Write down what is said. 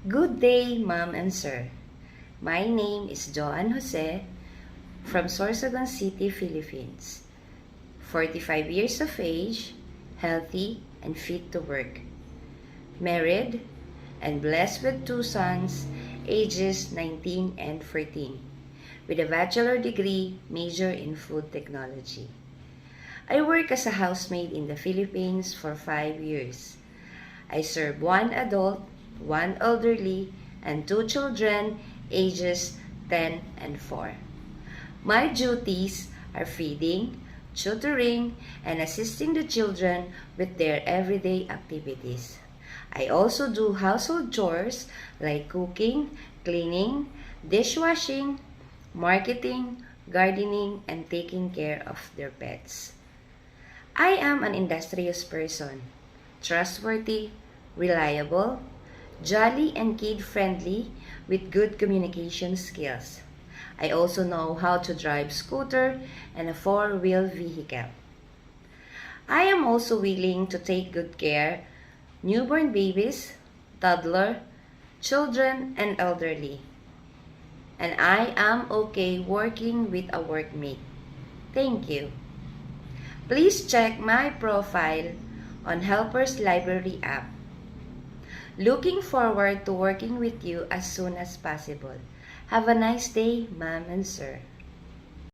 Good day, Ma'am and Sir. My name is Joan Jose from Sorsogon City, Philippines. 45 years of age, healthy and fit to work. Married and blessed with two sons, ages 19 and 14, with a bachelor degree, major in food technology. I work as a housemaid in the Philippines for 5 years. I serve one adult, one elderly, and two children, ages 10 and 4. My duties are feeding, tutoring, and assisting the children with their everyday activities. I also do household chores like cooking, cleaning, dishwashing, marketing, gardening, and taking care of their pets. I am an industrious person, trustworthy, reliable, jolly and kid-friendly with good communication skills. I also know how to drive scooter and a four-wheel vehicle. I am also willing to take good care newborn babies, toddler, children, and elderly. And I am okay working with a workmate. Thank you. Please check my profile on Helpers Library app. Looking forward to working with you as soon as possible. Have a nice day, Ma'am and Sir.